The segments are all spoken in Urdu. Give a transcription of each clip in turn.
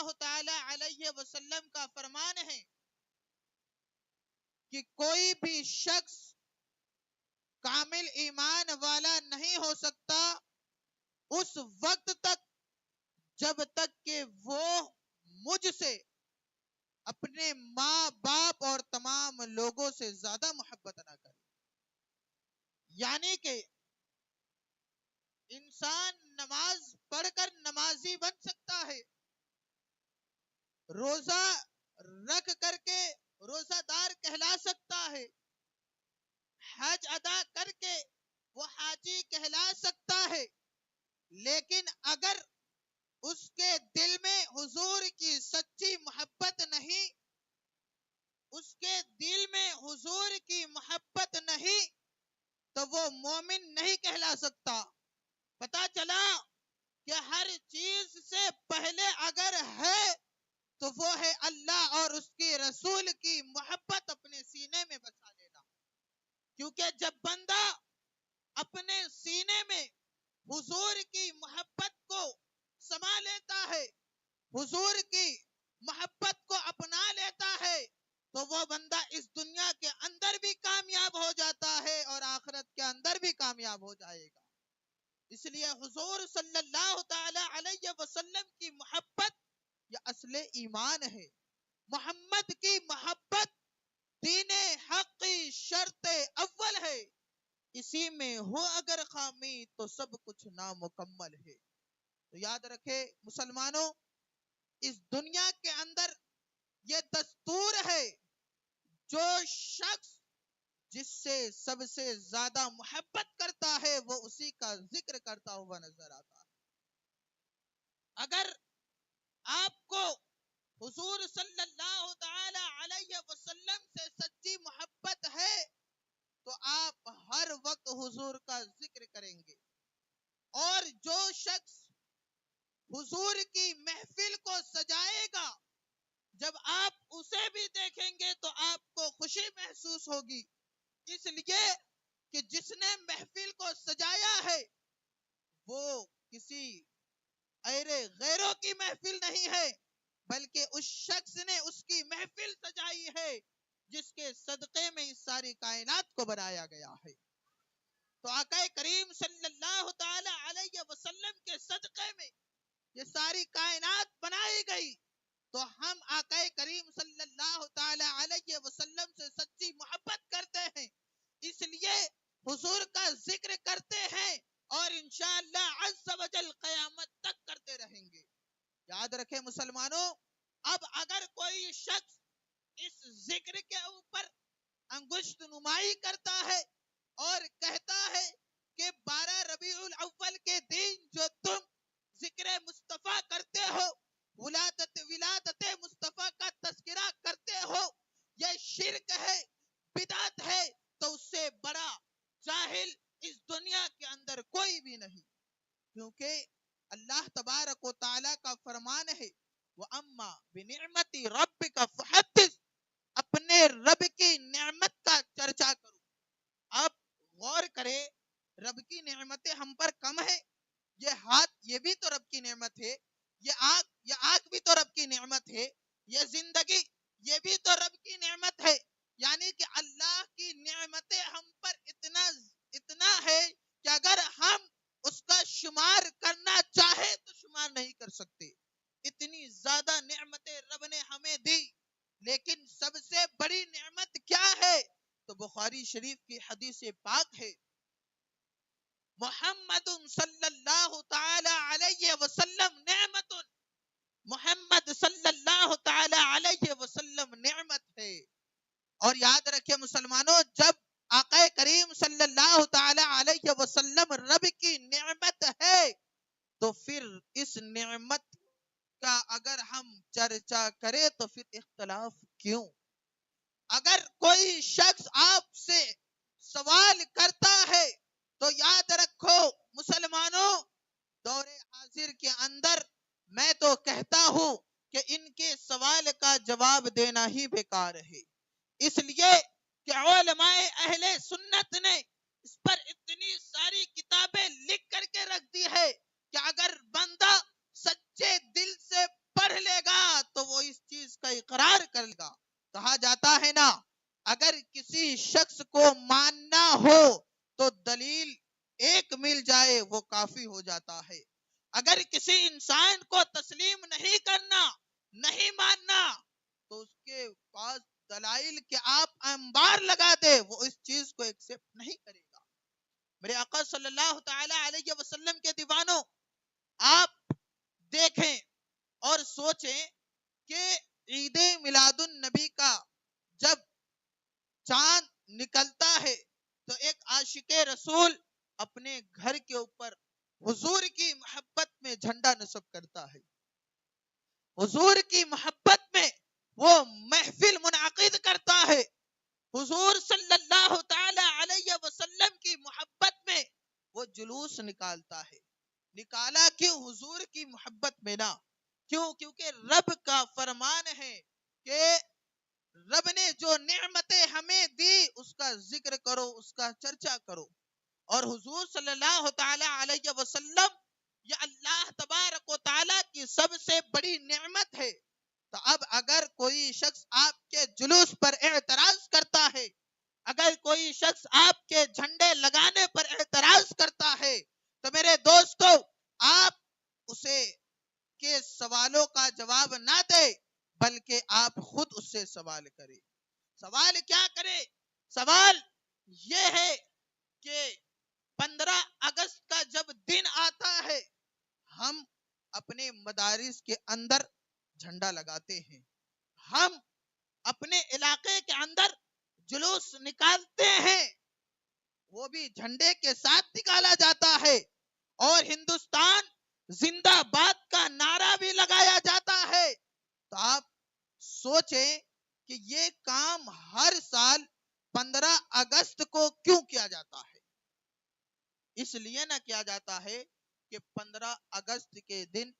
اللہ تعالی علیہ وسلم کا فرمان ہے کہ کوئی بھی شخص کامل ایمان والا نہیں ہو سکتا اس وقت تک جب تک کہ وہ مجھ سے اپنے ماں باپ اور تمام لوگوں سے زیادہ محبت نہ کرے. یعنی کہ انسان نماز پڑھ کر نمازی بن سکتا ہے، روزہ رکھ کر کے روزہ دار کہلا سکتا ہے، حج ادا کر کے وہ حاجی کہلا سکتا ہے، لیکن اگر اس کے دل میں حضور کی سچی محبت نہیں، اس کے دل میں حضور کی محبت نہیں، تو وہ مومن نہیں کہلا سکتا. پتا چلا کہ ہر چیز سے پہلے اگر ہے تو وہ ہے اللہ اور اس کی رسول کی محبت اپنے سینے میں بسا لینا. کیونکہ جب بندہ اپنے سینے میں حضور کی محبت کو سما لیتا ہے، حضور کی محبت کو اپنا لیتا ہے، تو وہ بندہ اس دنیا کے اندر بھی کامیاب ہو جاتا ہے اور آخرت کے اندر بھی کامیاب ہو جائے گا. اس لیے حضور صلی اللہ تعالی علیہ وسلم کی محبت یہ اصل ایمان ہے. محمد کی محبت دین حق کی شرط اول ہے. اسی میں ہو اگر خامی تو سب کچھ نامکمل ہے. تو یاد رکھے مسلمانوں، اس دنیا کے اندر یہ دستور ہے، جو شخص جس سے سب سے زیادہ محبت کرتا ہے وہ اسی کا ذکر کرتا ہوا نظر آتا ہے. اگر آپ کو حضور صلی اللہ تعالی علیہ وسلم سے سچی محبت ہے تو آپ ہر وقت حضور کا ذکر کریں گے. اور جو شخص حضور کی محفل کو سجائے گا، جب آپ اسے بھی دیکھیں گے تو آپ کو خوشی محسوس ہوگی، اس لیے کہ جس نے محفل کو سجایا ہے وہ کسی غیروں کی محفل نہیں ہے، بلکہ اس شخص نے اس کی محفل سجائی ہے جس کے صدقے میں اس ساری کائنات کو بنایا گیا ہے. تو آقا کریم صلی اللہ تعالی علیہ وسلم کے صدقے میں یہ ساری کائنات بنائی گئی. تو ہم آقا کریم صلی اللہ تعالی علیہ وسلم سے سچی محبت کرتے ہیں، اس لیے حضور کا ذکر کرتے ہیں اور انشاءاللہ عز و جل قیامت تک کرتے رہیں گے. یاد رکھیں مسلمانوں، اب اگر کوئی شخص اس ذکر کے اوپر انگشت نمائی کرتا ہے اور کہتا ہے کہ 12 ربیع الاول کے دن جو تم ذکر مصطفیٰ کرتے ہو، ولادت مصطفیٰ کا تذکرہ کرتے ہو، یہ شرک ہے، بدعت ہے، تو اس سے بڑا جاہل اس دنیا کے اندر کوئی بھی نہیں. کیونکہ اللہ تبارک و تعالیٰ کا فرمان ہے وَأَمَّا بِنِعْمَتِ رَبِّكَ فَحَدِّثْ، اپنے رب کی نعمت کا چرچا کرو. آپ غور کرے، رب کی نعمتیں ہم پر کم ہے. یہ ہاتھ یہ بھی تو رب کی نعمت ہے، یہ آنکھ بھی تو رب کی نعمت ہے، یہ زندگی یہ بھی تو رب کی نعمت ہے. یعنی کہ اللہ کی نعمتیں ہم پر اتنا ہے کہ اگر ہم اس کا شمار کرنا چاہے تو شمار نہیں کر سکتے. اتنی زیادہ نعمتیں رب نے ہمیں دی. لیکن سب سے بڑی نعمت کیا ہے؟ تو بخاری شریف کی حدیث پاک ہے، محمد صلی اللہ تعالی علیہ وسلم نعمت، محمد صلی اللہ تعالی علیہ وسلم نعمت ہے. اور یاد رکھیں مسلمانوں، جب آقا کریم صلی اللہ تعالی علیہ وسلم رب کی نعمت ہے تو پھر اس نعمت کا اگر ہم چرچا کریں تو پھر اختلاف کیوں؟ اگر کوئی شخص آپ سے سوال کرتا ہے تو یاد رکھو مسلمانوں، دور حاضر کے اندر میں تو کہتا ہوں کہ ان کے سوال کا جواب دینا ہی بیکار ہے. اس لیے کہ علماء اہل سنت نے اس پر اتنی ساری کتابیں لکھ کر کے رکھ دی ہے کہ اگر بندہ سچے دل سے پڑھ لے گا برقرار کر لے گا۔ کہا جاتا ہے نا، اگر کسی شخص کو ماننا ہو تو دلیل ایک مل جائے وہ کافی ہو جاتا ہے۔ اگر کسی انسان کو تسلیم نہیں کرنا، نہیں ماننا، تو اس کے پاس دلائل کہ آپ انبار لگا دے، وہ اس چیز کو ایکسپٹ نہیں کرے گا۔ میرے آقا صلی اللہ تعالی علیہ وسلم کے دیوانوں، آپ دیکھیں اور سوچیں کہ عید میلاد النبی کا جب چاند نکلتا ہے تو ایک عاشق رسول اپنے گھر کے اوپر حضور کی محبت میں جھنڈا نصب کرتا ہے، حضور کی محبت میں وہ محفل منعقد کرتا ہے، حضور صلی اللہ تعالی علیہ وسلم کی محبت میں وہ جلوس نکالتا ہے۔ نکالا کیوں؟ حضور کی محبت میں نا، کیوں؟ کیونکہ رب کا فرمان ہے کہ رب نے جو نعمتیں ہمیں دی اس کا ذکر کرو، اس کا چرچا کرو۔ اور حضور صلی اللہ تعالی علیہ وسلم یہ اللہ تبارک و تعالی کی سب سے بڑی نعمت ہے۔ تو اب اگر کوئی شخص آپ کے جلوس پر اعتراض کرتا ہے، اگر کوئی شخص آپ کے جھنڈے لگانے پر اعتراض کرتا ہے، تو میرے دوستو، آپ اسے کے سوالوں کا جواب نہ دے، بلکہ آپ خود اس سے سوال کریں۔ سوال کیا کرے؟ سوال یہ ہے کہ 15 اگست کا جب دن آتا ہے، ہم اپنے مدارس کے اندر جھنڈا لگاتے ہیں، ہم اپنے علاقے کے اندر جلوس نکالتے ہیں، وہ بھی جھنڈے کے ساتھ نکالا جاتا ہے، اور ہندوستان زندہ باد کا نعرہ بھی لگایا جاتا ہے۔ تو آپ سوچیں کہ یہ کام ہر سال 15 اگست کو کیوں کیا جاتا ہے؟ اس لیے نہ کیا جاتا ہے کہ 15 اگست کے دن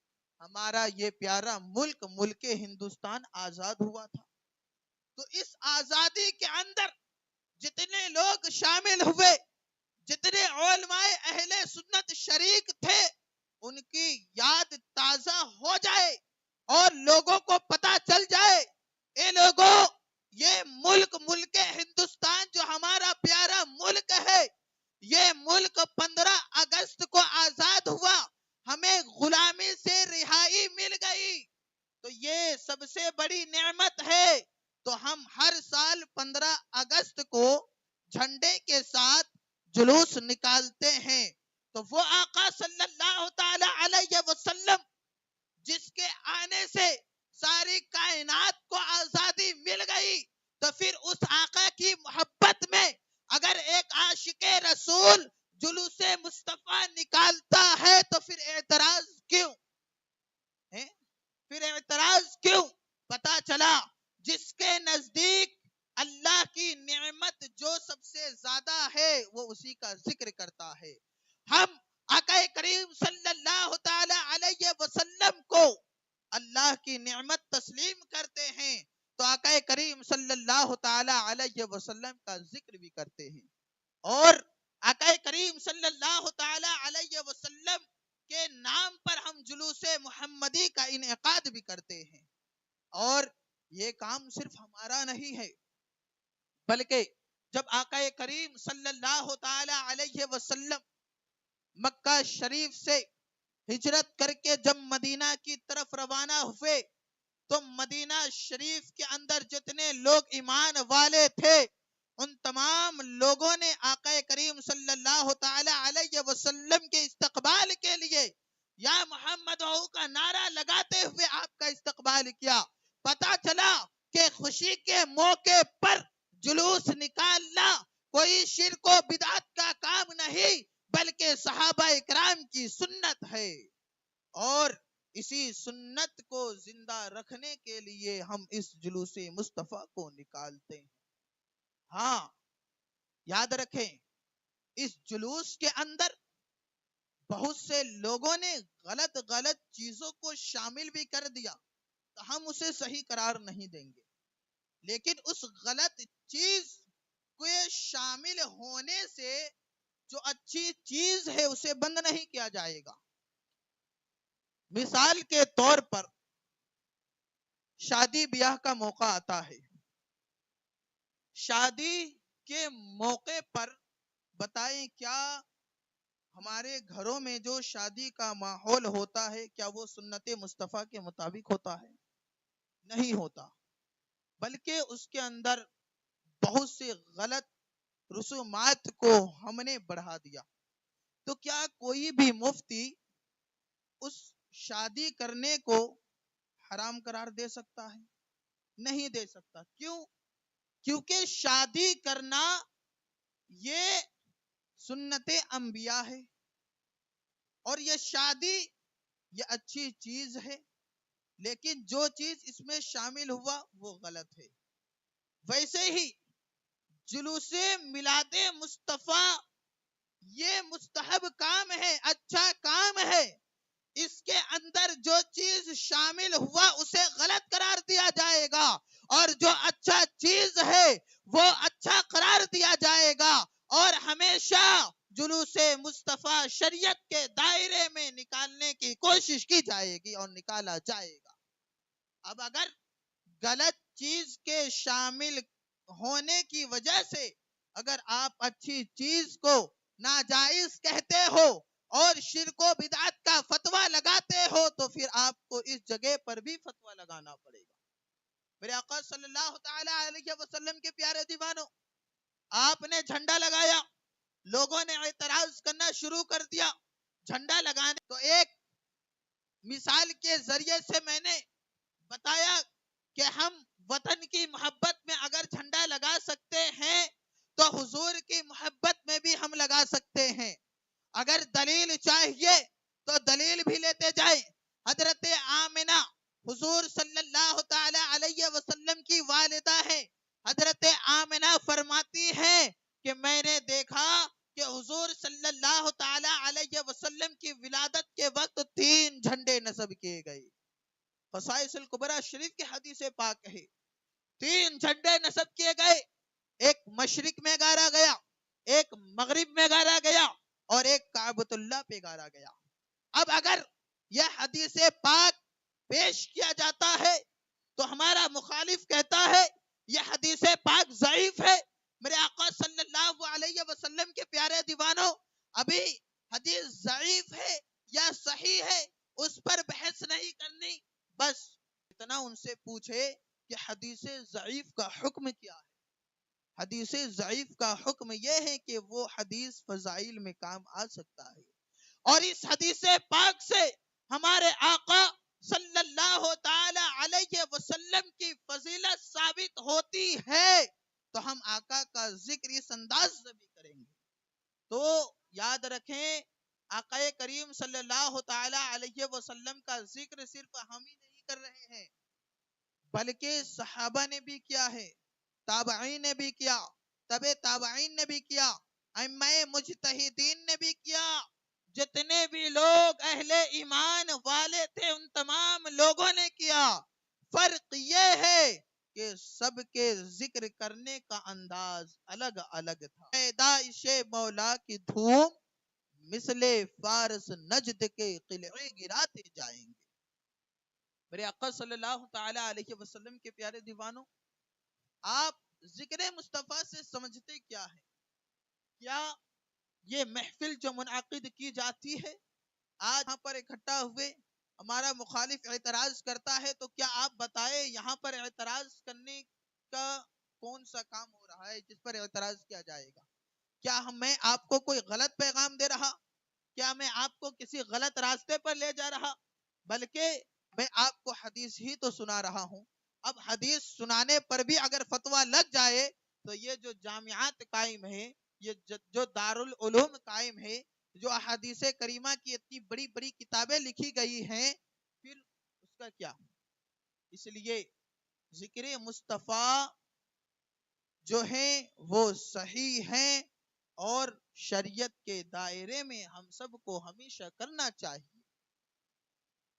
ہمارا یہ پیارا ملک ہندوستان آزاد ہوا تھا۔ تو اس آزادی کے اندر جتنے لوگ شامل ہوئے، جتنے علماء اہل سنت شریک تھے، ان کی یاد تازہ ہو جائے اور لوگوں کو پتا چل جائے، اے لوگوں، یہ ملک ہندوستان جو ہمارا پیارا ملک ہے، یہ ملک 15 اگست کو آزاد ہوا، ہمیں غلامی سے رہائی مل گئی، تو یہ سب سے بڑی نعمت ہے۔ تو ہم ہر سال 15 اگست کو جھنڈے کے ساتھ جلوس نکالتے ہیں۔ تو وہ آقا صلی اللہ تعالی علیہ وسلم جس کے آنے سے ساری کائنات کو آزادی مل گئی، تو پھر اس آقا کی محبت میں اگر ایک عاشق رسول جلوس مصطفیٰ نکالتا ہے تو پھر اعتراض کیوں؟ پھر اعتراض کیوں؟ پتا چلا جس کے نزدیک اللہ کی نعمت جو سب سے زیادہ ہے وہ اسی کا ذکر کرتا ہے۔ ہم آقا کریم صلی اللہ تعالی علیہ وسلم کو اللہ کی نعمت تسلیم کرتے ہیں، تو آقا کریم صلی اللہ تعالی علیہ وسلم کا ذکر بھی کرتے ہیں، اور آقا کریم صلی اللہ تعالی علیہ وسلم کے نام پر ہم جلوس محمدی کا انعقاد بھی کرتے ہیں۔ اور یہ کام صرف ہمارا نہیں ہے، بلکہ جب آقا کریم صلی اللہ تعالی علیہ وسلم مکہ شریف سے ہجرت کر کے جب مدینہ کی طرف روانہ ہوئے، تو مدینہ شریف کے اندر جتنے لوگ ایمان والے تھے، ان تمام لوگوں نے آقا کریم صلی اللہ تعالی علیہ وسلم کے استقبال کے لیے یا محمد کا نعرہ لگاتے ہوئے آپ کا استقبال کیا۔ پتا چلا کہ خوشی کے موقع پر جلوس نکالنا کوئی شرک و بدعت کا کام نہیں، بلکہ صحابہ اکرام کی سنت ہے، اور اسی سنت کو زندہ رکھنے کے لیے ہم اس جلوس مصطفیٰ کو نکالتے ہیں۔ ہاں، یاد رکھیں، اس جلوس کے اندر بہت سے لوگوں نے غلط چیزوں کو شامل بھی کر دیا، تو ہم اسے صحیح قرار نہیں دیں گے، لیکن اس غلط چیز کو شامل ہونے سے جو اچھی چیز ہے اسے بند نہیں کیا جائے گا۔ مثال کے طور پر شادی بیاہ کا موقع آتا ہے، شادی کے موقع پر بتائیں کیا ہمارے گھروں میں جو شادی کا ماحول ہوتا ہے کیا وہ سنت مصطفیٰ کے مطابق ہوتا ہے؟ نہیں ہوتا، بلکہ اس کے اندر بہت سے غلط رسومات کو ہم نے بڑھا دیا۔ تو کیا کوئی بھی مفتی اس شادی کرنے کو حرام قرار دے سکتا ہے؟ نہیں دے سکتا۔ کیوں؟ کیونکہ شادی کرنا یہ سنت انبیاء ہے، اور یہ شادی یہ اچھی چیز ہے، لیکن جو چیز اس میں شامل ہوا وہ غلط ہے۔ ویسے ہی جلوس میلاد مصطفیٰ یہ مستحب کام ہے، اچھا کام ہے، اس کے اندر جو چیز شامل ہوا اسے غلط قرار دیا جائے گا، اور جو اچھا چیز ہے وہ اچھا قرار دیا جائے گا، اور ہمیشہ جلوس مصطفیٰ شریعت کے دائرے میں نکالنے کی کوشش کی جائے گی اور نکالا جائے گا۔ اب اگر غلط چیز کے شامل ہونے کی وجہ سے اگر آپ اچھی چیز کو ناجائز کہتے ہو اور شرک و بدعت کا فتویٰ لگاتے ہو تو پھر آپ کو اس جگہ پر بھی فتویٰ لگانا پڑے گا۔ میرے آقا صلی اللہ تعالی علیہ وسلم کے پیارے دیوانوں، آپ نے جھنڈا لگایا، لوگوں نے اعتراض کرنا شروع کر دیا۔ جھنڈا لگانے تو ایک مثال کے ذریعے سے میں نے بتایا کہ ہم وطن کی محبت میں اگر جھنڈا لگا سکتے ہیں تو حضور کی محبت میں بھی ہم لگا سکتے ہیں۔ اگر دلیل چاہیے تو دلیل بھی لیتے جائیں۔ حضرت آمنہ حضور صلی اللہ تعالی علیہ وسلم کی والدہ ہے۔ حضرت آمنہ فرماتی ہے کہ میں نے دیکھا کہ حضور صلی اللہ تعالی علیہ وسلم کی ولادت کے وقت 3 جھنڈے نصب کیے گئے۔ خصائص الکبریٰ شریف کی حدیث پاک ہے، 3 جھنڈے نصب کیے گئے، ایک مشرق میں گاڑا گیا، ایک مغرب میں گاڑا گیا، اور ایک کعبۃ اللہ پہ گاڑا گیا۔ اب اگر یہ حدیث پاک پیش کیا جاتا ہے تو ہمارا مخالف کہتا ہے یہ حدیث پاک ضعیف ہے۔ میرے آقا صلی اللہ علیہ وسلم کے پیارے دیوانوں، ابھی حدیث ضعیف ہے یا صحیح ہے اس پر بحث نہیں کرنی، بس اتنا ان سے پوچھے کہ حدیث ضعیف کا حکم کیا ہے۔ حدیث ضعیف کا حکم یہ ہے کہ وہ حدیث فضائل میں کام آ سکتا ہے، اور اس حدیث پاک سے ہمارے آقا صلی اللہ تعالی علیہ وسلم کی فضیلت ثابت ہوتی ہے تو ہم آقا کا ذکر اس انداز سے بھی کریں گے۔ تو یاد رکھیں، آقا کریم صلی اللہ تعالی علیہ وسلم کا ذکر صرف ہم ہی نہیں کر رہے ہیں، بلکہ صحابہ نے بھی کیا ہے، تابعین نے بھی کیا، تبع تابعین نے بھی کیا، ائمہ مجتہدین نے بھی کیا، جتنے بھی لوگ اہل ایمان والے تھے ان تمام لوگوں نے کیا۔ فرق یہ ہے کہ سب کے ذکر کرنے کا انداز الگ الگ تھا۔ پیدائش مولا کی دھوم مثل فارس نجد کے قلعے گراتے جائیں گے۔ میرے آقا صلی اللہ تعالی علیہ وسلم کے پیارے دیوانوں، آپ ذکر مصطفیٰ سے سمجھتے کیا ہے؟ کیا یہ محفل جو منعقد کی جاتی ہے، آج یہاں پر اکٹھا ہوئے ہمارا مخالف اعتراض کرتا ہے تو کیا آپ بتائیں یہاں پر اعتراض کرنے کا کون سا کام ہو رہا ہے جس پر اعتراض کیا جائے گا؟ کیا میں آپ کو کوئی غلط پیغام دے رہا؟ کیا میں آپ کو کسی غلط راستے پر لے جا رہا؟ بلکہ میں آپ کو حدیث ہی تو سنا رہا ہوں۔ اب حدیث سنانے پر بھی اگر فتویٰ لگ جائے تو یہ جو جامعات قائم ہے، یہ جو دارالعلوم قائم ہے، جو احادیث کریمہ کی اتنی بڑی بڑی کتابیں لکھی گئی ہیں، پھر اس کا کیا؟ اس لیے ذکر مصطفیٰ جو ہیں وہ صحیح ہیں، اور شریعت کے دائرے میں ہم سب کو ہمیشہ کرنا چاہیے۔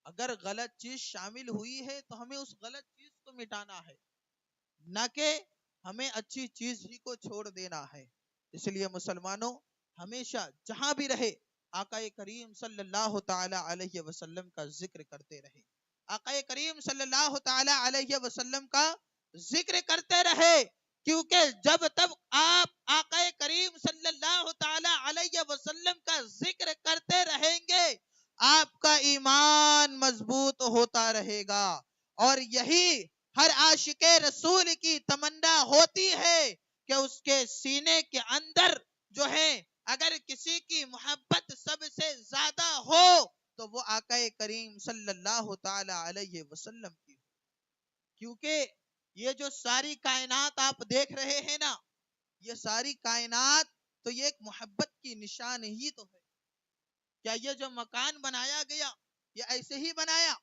اگر غلط چیز شامل ہوئی ہے تو ہمیں اس غلط چیز کو مٹانا ہے، نہ کہ ہمیں اچھی چیز ہی کو چھوڑ دینا ہے۔ اس لیے مسلمانوں، ہمیشہ جہاں بھی رہے آقا کریم صلی اللہ تعالی علیہ وسلم کا ذکر کرتے رہے۔ آقا کریم صلی اللہ تعالی علیہ وسلم کا ذکر کرتے رہے، کیونکہ جب تک آپ آقا کریم صلی اللہ تعالی علیہ وسلم کا ذکر کرتے رہیں گے آپ کا ایمان مضبوط ہوتا رہے گا، اور یہی ہر عاشق رسول کی تمنا ہوتی ہے کہ اس کے سینے کے اندر جو ہے اگر کسی کی محبت سب سے زیادہ ہو تو وہ آقا کریم صلی اللہ تعالی علیہ وسلم کی، کیونکہ یہ جو ساری کائنات آپ دیکھ رہے ہیں نا، یہ ساری کائنات تو یہ ایک محبت کی نشان ہی تو ہے۔ کیا یہ جو مکان بنایا گیا یہ ایسے ہی بنایا؟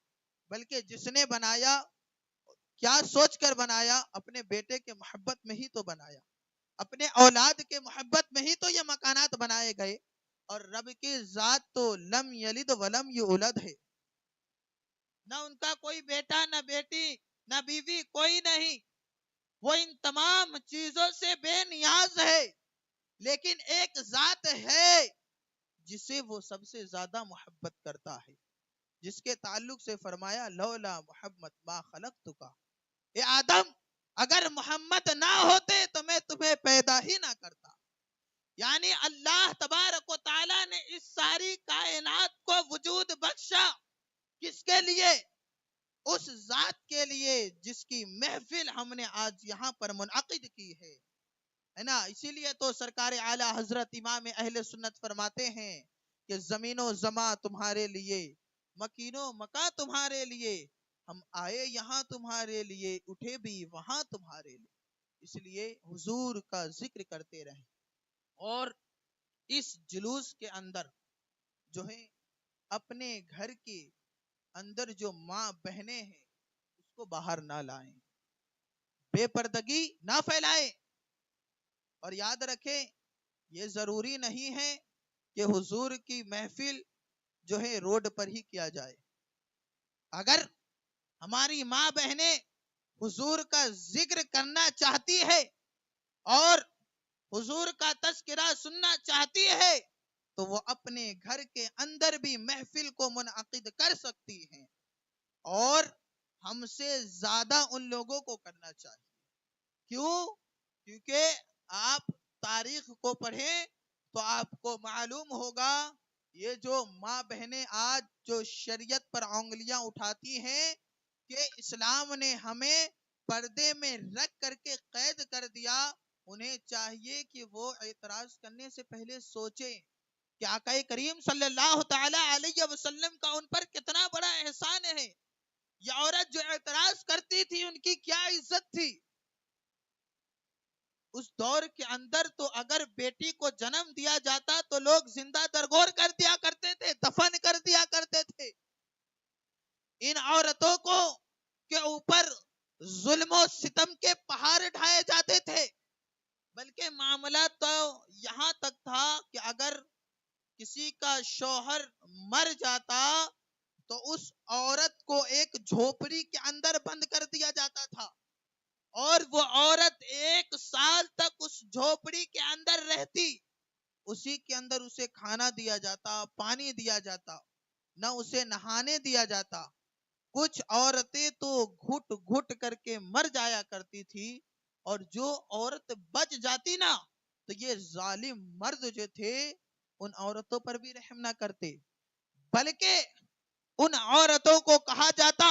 بلکہ جس نے بنایا کیا سوچ کر بنایا؟ اپنے بیٹے کے محبت میں ہی تو بنایا، اپنے اولاد کے محبت میں ہی تو یہ مکانات بنائے گئے۔ اور رب کی ذات تو لم یلد ولم یولد ہے، نہ ان کا کوئی بیٹا نہ بیٹی نہ بیوی کوئی نہیں، وہ ان تمام چیزوں سے بے نیاز ہے، لیکن ایک ذات ہے جسے وہ سب سے زیادہ محبت کرتا ہے، جس کے تعلق سے فرمایا لولا محمد ما خلقتک، اے آدم اگر محمد نہ ہوتے تو میں تمہیں پیدا ہی نہ کرتا۔ یعنی اللہ تبارک و تعالیٰ نے اس ساری کائنات کو وجود بخشا کس کے لیے؟ اس ذات کے لیے جس کی محفل ہم نے آج یہاں پر منعقد کی ہے نا۔ اسی لیے تو سرکار اعلیٰ حضرت امام اہل سنت فرماتے ہیں کہ زمین و زماں تمہارے لیے، مکین و مکاں تمہارے لیے، ہم آئے یہاں تمہارے لیے، اٹھے بھی وہاں تمہارے لیے۔ اس لیے حضور کا ذکر کرتے رہیں، اور اس جلوس کے اندر جو ہے اپنے گھر کے اندر جو ماں بہنیں ہیں اس کو باہر نہ لائیں، بے پردگی نہ پھیلائیں، اور یاد رکھیں یہ ضروری نہیں ہے کہ حضور کی محفل جو ہے روڈ پر ہی کیا جائے۔ اگر ہماری ماں بہنیں حضور کا ذکر کرنا چاہتی ہے اور حضور کا تذکرہ سننا چاہتی ہے تو وہ اپنے گھر کے اندر بھی محفل کو منعقد کر سکتی ہیں، اور ہم سے زیادہ ان لوگوں کو کرنا چاہیے۔ کیوں؟ کیونکہ آپ تاریخ کو پڑھیں تو آپ کو معلوم ہوگا یہ جو ماں بہنیں آج جو شریعت پر انگلیاں اٹھاتی ہیں کہ اسلام نے ہمیں پردے میں رکھ کر کے قید کر دیا، انہیں چاہیے کہ وہ اعتراض کرنے سے پہلے سوچیں کہ آقا کریم صلی اللہ تعالی علیہ وسلم کا ان پر کتنا بڑا احسان ہے۔ یہ عورت جو اعتراض کرتی تھی ان کی کیا عزت تھی۔ اس دور کے اندر تو اگر بیٹی کو جنم دیا جاتا تو لوگ زندہ درگور کر دیا کرتے تھے، دفن کر دیا کرتے تھے۔ ان عورتوں کو کے اوپر ظلم و ستم کے پہاڑ ڈھائے جاتے تھے، بلکہ معاملہ تو یہاں تک تھا کہ اگر کسی کا شوہر مر جاتا تو اس عورت کو ایک جھوپڑی کے اندر بند کر دیا جاتا تھا، اور وہ عورت 1 سال تک اس جھوپڑی کے اندر رہتی، اسی کے اندر اسے کھانا دیا جاتا، پانی دیا جاتا، نہ اسے نہانے دیا جاتا۔ کچھ عورتیں تو گھٹ گھٹ کر کے مر جایا کرتی تھی، اور جو عورت بچ جاتی نا تو یہ ظالم مرد جو تھے ان عورتوں پر بھی رحم نہ کرتے، بلکہ ان عورتوں کو کہا جاتا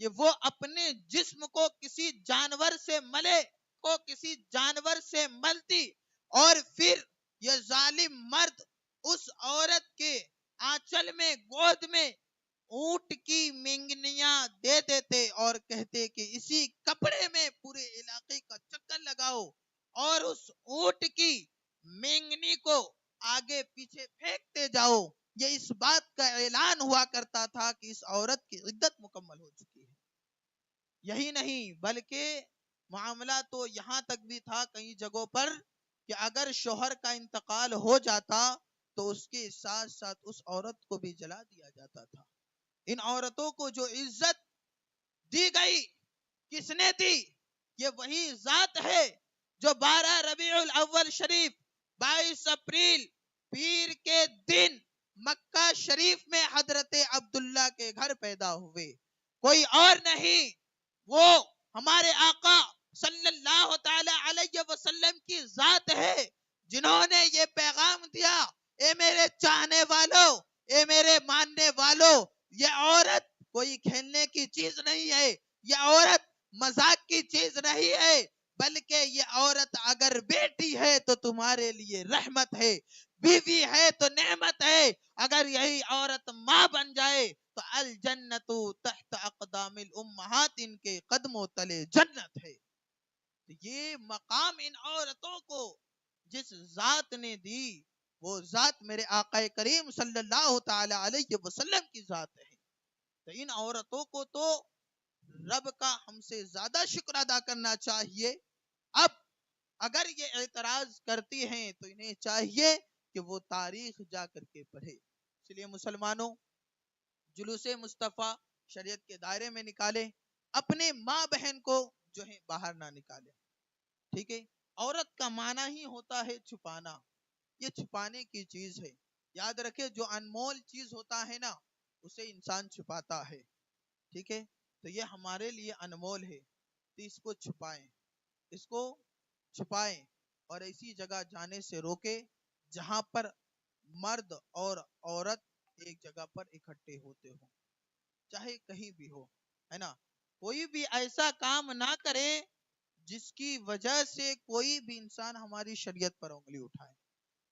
کہ وہ اپنے جسم کو کسی جانور سے ملے، کو کسی جانور سے ملتی، اور پھر یہ ظالم مرد اس عورت کے آنچل میں گود میں اونٹ کی مینگنیاں دے دیتے اور کہتے کہ اسی کپڑے میں پورے علاقے کا چکر لگاؤ، اور اس اونٹ کی مینگنی کو آگے پیچھے پھینکتے جاؤ۔ یہ اس بات کا اعلان ہوا کرتا تھا کہ اس عورت کی عدت مکمل ہو چکی ہے۔ یہی نہیں بلکہ معاملہ تو یہاں تک بھی تھا کئی جگہوں پر کہ اگر شوہر کا انتقال ہو جاتا تو اس کے ساتھ ساتھ اس عورت کو بھی جلا دیا جاتا تھا۔ ان عورتوں کو جو عزت دی گئی کس نے دی؟ یہ وہی ذات ہے جو 12 ربیع الاول شریف 22 اپریل پیر کے دن مکہ شریف میں حضرت عبداللہ کے گھر پیدا ہوئے۔ کوئی اور نہیں، وہ ہمارے آقا صلی اللہ تعالی علیہ وسلم کی ذات ہے، جنہوں نے یہ پیغام دیا، اے میرے چاہنے والوں، اے میرے ماننے والوں، یہ عورت کوئی کھیلنے کی چیز نہیں ہے، یہ عورت مذاق کی چیز نہیں ہے، بلکہ یہ عورت اگر بیٹی ہے تو تمہارے لیے رحمت ہے، بیوی ہے تو نعمت ہے، اگر یہی عورت ماں بن جائے تو الجنت تحت اقدام الامہات، ان کے قدموں تلے جنت ہے۔ تو یہ مقام ان عورتوں کو جس ذات نے دی، وہ ذات میرے آقا کریم صلی اللہ تعالی علیہ وسلم کی ذات ہے۔ تو ان عورتوں کو تو رب کا ہم سے زیادہ شکر ادا کرنا چاہیے۔ اب اگر یہ اعتراض کرتی ہیں تو انہیں چاہیے کہ وہ تاریخ جا کر کے پڑھے۔ اس لیے مسلمانوں، جلوس مصطفیٰ شریعت کے دائرے میں نکالے، اپنے ماں بہن کو جو ہے باہر نہ نکالے، ٹھیک ہے؟ عورت کا معنی ہی ہوتا ہے چھپانا، یہ چھپانے کی چیز ہے۔ یاد رکھے، جو انمول چیز ہوتا ہے نا، اسے انسان چھپاتا ہے، ٹھیک ہے؟ تو یہ ہمارے لیے انمول ہے، تو اس کو چھپائیں، اس کو چھپائیں، اور ایسی جگہ جانے سے روکے جہاں پر مرد اور عورت ایک جگہ پر اکٹھے ہوتے ہوں، چاہے کہیں بھی ہو، ہے نا؟ کوئی بھی ایسا کام نہ کرے جس کی وجہ سے کوئی بھی انسان ہماری شریعت پر انگلی اٹھائے۔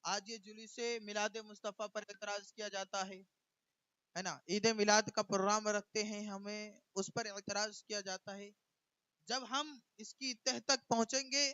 آج یہ جلوس میلاد مصطفیٰ پر اعتراض کیا جاتا ہے نا، عید میلاد کا پروگرام رکھتے ہیں، ہمیں اس پر اعتراض کیا جاتا ہے۔ جب ہم اس کی تہ تک پہنچیں گے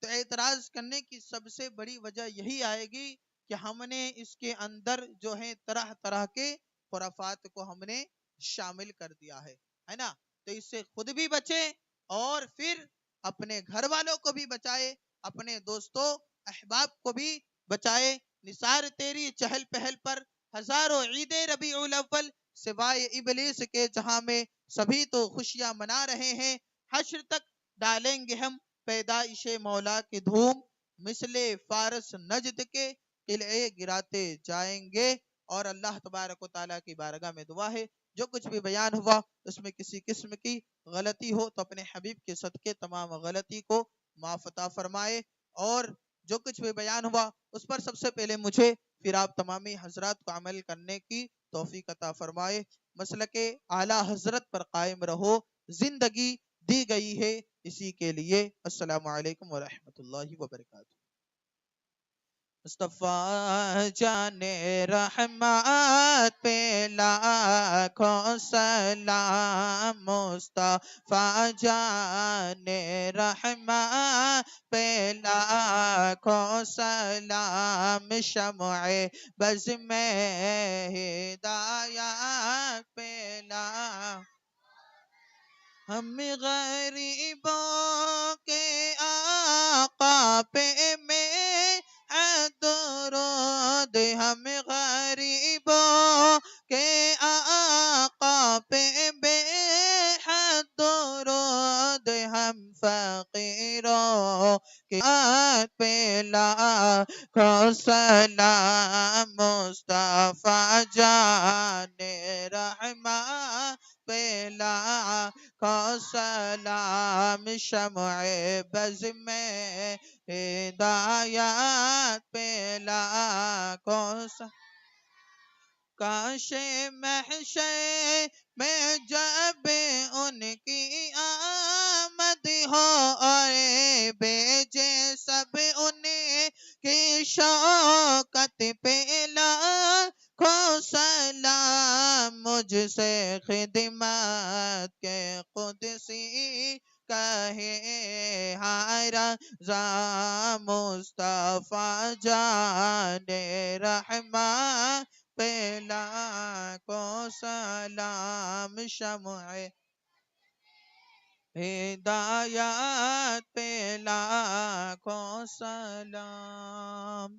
تو اعتراض کرنے کی سب سے بڑی وجہ یہی آئے گی کہ ہم نے اس کے اندر جو ہے طرح طرح کے خرافات کو ہم نے شامل کر دیا ہے نا؟ تو اس سے خود بھی بچے اور پھر اپنے گھر والوں کو بھی بچائے، اپنے دوستوں احباب کو بھی بچائے۔ نثار تیری چہل پہل پر ہزاروں عید ربیع الاول سوائے ابلیس کے، جہاں میں سبھی تو خوشیاں منا رہے ہیں، حشر تک ڈالیں گے ہم پیدائش مولا کی دھوم، مثل فارس نجد کے قلعے گراتے جائیں گے۔ اور اللہ تبارک و تعالیٰ کی بارگاہ میں دعا ہے، جو کچھ بھی بیان ہوا اس میں کسی قسم کی غلطی ہو تو اپنے حبیب کے صدقے تمام غلطی کو معاف عطا فرمائے، اور جو کچھ بھی بیان ہوا اس پر سب سے پہلے مجھے پھر آپ تمامی حضرات کو عمل کرنے کی توفیق عطا فرمائے۔ مسلک اعلیٰ حضرت پر قائم رہو، زندگی دی گئی ہے اسی کے لیے۔ السلام علیکم ورحمۃ اللہ وبرکاتہ۔ مصطفیٰ جان رحمت پہ لاکھوں سلام، مصطفیٰ جان رحمت پہ لاکھوں سلام، شمع بز میں ہدایت پہ ہم غریبوں کے آقا پہ میں درود، ہم غریبوں کے آقا پہ بے حد درود، ہم فقیروں کے پہ لاکھوں سلام، مصطفیٰ جان رحمت پہ لاکھوں سلام، شمع بز میں ہدایت پہ لاکھوں سلام۔ کاش محشر میں جب ان کی آمد ہو اور بھیجے سب ان کی شوکت پہ لاکھوں سلام، مجھ سے خدمت کے قدسی کہے ہائے رضا، مصطفیٰ جان رحمت پہ لاکھوں سلام، شمع ہدایت پہ لاکھوں سلام۔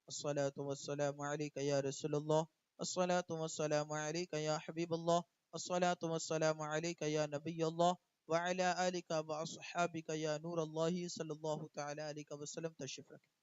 الصلاة والسلام علیک یا رسول اللہ، الصلاة والسلام علیک یا حبیب اللہ، الصلاة والسلام علیک یا نبی اللہ، وعلی آلک واصحابک یا نور اللہ، صلی اللہ تعالی علیہ وسلم۔ تشریف رکھیں۔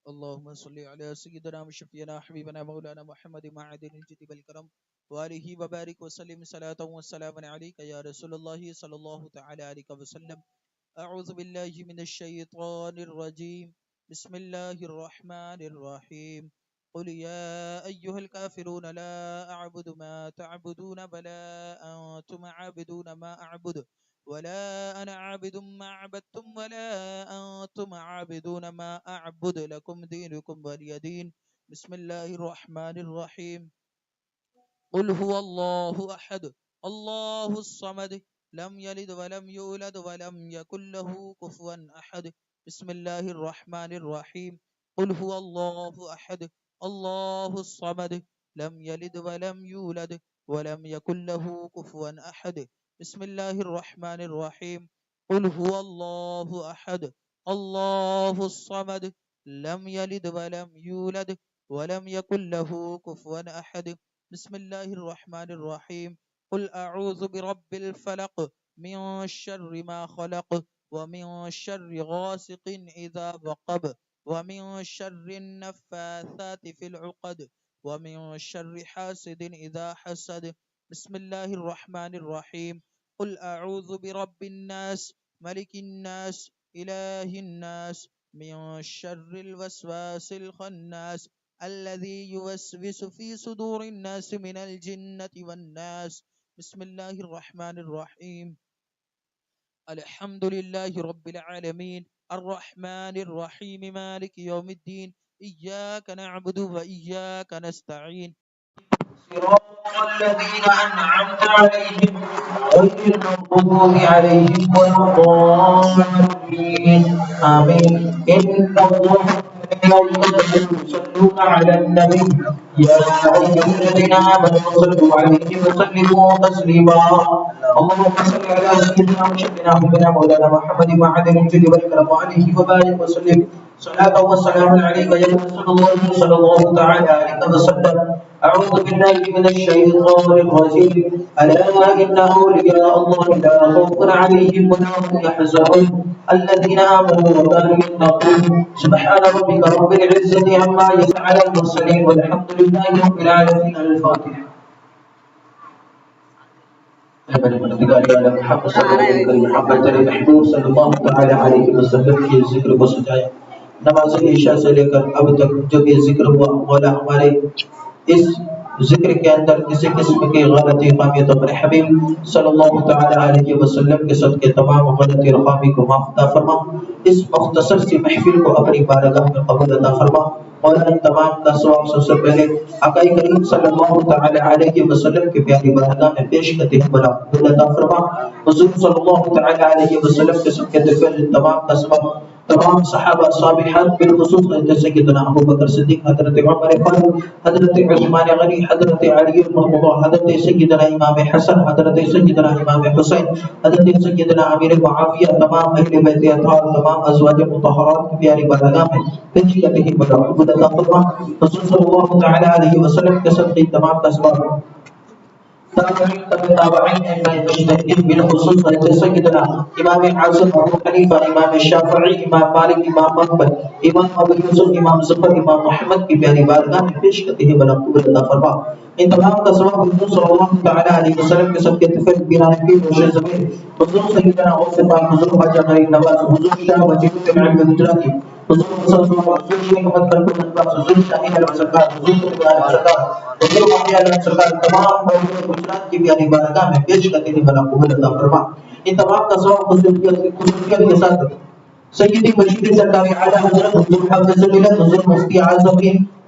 اللهم صل على سيدنا وشفينا حبيبنا مولانا محمد معدن الجد والكرم وآله وبارك وسلم صلاة والسلام عليك يا رسول الله صلى الله تعالى عليه وسلم. أعوذ بالله من الشيطان الرجيم. بسم الله الرحمن الرحيم. قل يا أيها الكافرون لا أعبد ما تعبدون ولا أنتم عابدون ما أعبد ولا أنا عابد ما عبدتم ولا أنتم عابدون ما أعبد لكم دينكم ولي دين. بسم الله الرحمن الرحيم. قل هو الله أحد الله الصمد لم يلد ولم يولد ولم يكن له كفوا أحد. بسم الله الرحمن الرحيم. قل هو الله أحد الله الصمد لم يلد ولم يولد ولم يكن له كفوا أحد. بسم الله الرحمن الرحيم. قل هو الله أحد الله الصمد لم يلد ولم يولد ولم يكن له كفوا أحد. بسم الله الرحمن الرحيم. قل أعوذ برب الفلق من شر ما خلق ومن شر غاسق إذا وقب ومن شر النفاثات في العقد ومن شر حاسد إذا حسد. بسم الله الرحمن الرحيم. قل أعوذ برب الناس ملك الناس إله الناس من شر الوسواس الخناس الذي يوسوس في صدور الناس من الجنة والناس. بسم الله الرحمن الرحيم. الحمد لله رب العالمين الرحمن الرحيم مالك يوم الدين إياك نعبد وإياك نستعين صراط الذين أنعمت عليهم غير المغضوب عليهم ولا الضالين آمين. إن الله يصلون على النبي يا أيها الذين آمنوا صلوا عليه وسلموا تسليما. اللهم صل على سيدنا وشفينا مولانا محمد معدن الجد والكرم عليه وبارك وسلم صلاة وسلام عليك يا رسول الله صلى الله تعالى عليه وسلم. أعوذ بالله من الشيطان الرجيم. ألا إن أولياء الله لا خوف عليهم ولا هم يحزنون الذين آمنوا وكانوا يتقون. سبحان ربك رب العزة عما يصفون على المرسلين والحمد لله رب العالمين. الفاتحة. محمد صلی اللہ تعالی علیہ وسلم کے ذکر کو سجایا. نماز عشاء سے لے کر اب تک جو بھی ذکر ہوا مولا ہمارے اس ذکر کے اندر کسی قسم کی غلطی خامی تو اپنے حبیب صلی اللہ تعالی علیہ وسلم کے صدقے تمام غلطی اور خامی کو معاف عطا فرما. اس مختصر سی محفل کو اپنی بارگاہ میں قبول عطا فرما. اور ان تمام کا ثواب سب سے پہلے آقا کریم صلی اللہ تعالی علیہ وسلم کی پیاری بارگاہ میں پیش کرتے ہیں بلا قبول عطا فرما. حضور صلی اللہ تعالی علیہ وسلم کے صدقے تمام کا ثواب تمام صحابہ صابحات بالخصوص حضرت سیدنا ابو بکر صدیق حضرت عمر فاروق حضرت عثمان غنی حضرت علی المرتضی حضرت سیدنا امام حسن حضرت سیدنا امام حسین حضرت سیدنا امیر معاویہ تمام اہل بیت اطہار تمام ازواج مطہرات کی پیاری بارگاہ میں پیش کرتے ہیں بلا قبول عطا فرما. حضور صلی اللہ تعالی علیہ وسلم کے صدقے تمام کا ثواب تابعین بالخصوص حضرت سیدنا امام اعظم ابو حنیفہ امام شافعی امام مالک امام احمد امام ابو یوسف امام ظفر امام محمد کی پیاری بارگاہ میں پیش کرتے ہیں بلا قبول عطا فرما. ان تمام کا ثواب حضور صلی اللہ تعالی علیہ وسلم کے صدقے طفیل بنا نبی روشن زمین حضور سیدنا غوث پاک حضور خواجہ غریب نواز حضور شاہ وجیب العلم گجراتی حضور صلی اللہ علیہ وسلم محمد کرم نواز حضور شاہین السرکار حضور ابراہیم سرکار حضور محمد علیہ سرکار تمام مولود گجرات کی پیاری بارگاہ میں پیش کرتے ہیں بلا قبول عطا فرما. ان تمام کا ثواب خصوصیت کے ساتھ سیدی مجید سرکار اعلی حضرت حضور حافظ ملت حضور مفتی اعظم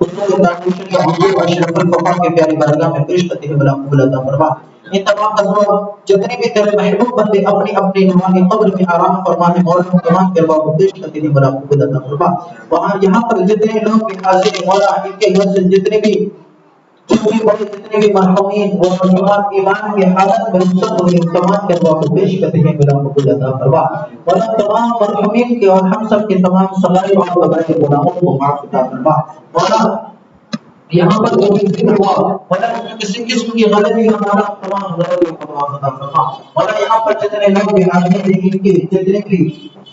حضور دانشور حضور اشرف الفقہ کے پیاری بارگاہ میں پیش کرتے ہیں بلا قبول عطا فرما. ان تمام کا ثواب جتنے بھی تیرے محبوب بندے اپنی اپنی نماز قبر میں آرام فرمانے مولا تمام کے ارواح کو پیش کرتے ہیں بلا قبول عطا فرما. وہاں یہاں پر جتنے لوگ بھی حاضر ہیں مولا ان کے گھر سے جتنے بھی جتنے بھی مرحومین وہ مسلمان ایمان کی حالت میں رخصت ہوئے تمام کے ارواح کو پیش کرتے ہیں بلا قبول عطا فرما. اور تمام مرحومین کے اور ہم سب کے تمام صغائر اور کبائر گناہوں کو معاف عطا فرما. مولا یہاں پر جو بھی ذکر ہوا مولا کسی قسم کی غلطی ہمارا تمام غلطیوں کو معاف عطا فرما. مولا یہاں پر جتنے لوگ بھی حاضر ہیں ان کے جتنے بھی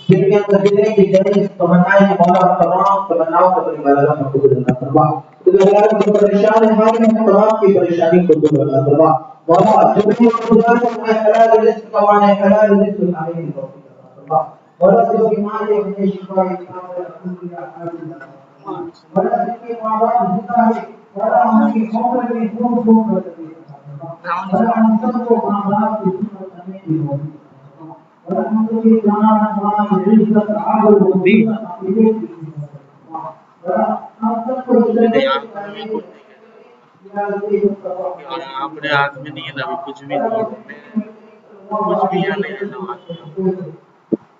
جن کے اندر جتنے بھی جائز تمنائیں ہیں مولا تمام تمناؤں کو اپنی بارگاہ میں قبول عطا فرما. تو اللہ جو پریشان ہیں ہمارے تمام کی پریشانی کو دور عطا فرما. مولا جو بھی گزار ہے حلال رزق کمانے حلال رزق کھانے کی توفیق عطا فرما. مولا جو بیمار ہے انہیں شفا کاملہ عاجلہ عاجلہ عطا فرما. مولا جن کے ماں باپ زندہ ہے مولا ان کی عمر میں خوب خوب برکت عطا فرما. مولا ہم سب کو ماں باپ کی خدمت کرنے کی توفیق عطا فرما. مولا ہم سب کی جان مال عزت عقل و حکمت عقیدے کی حفاظت فرما. مولا ہم سب کو اپنے ہاتھ میں نہیں ہے ابھی کچھ بھی نہیں ہے کچھ بھی یہاں نہیں ہے.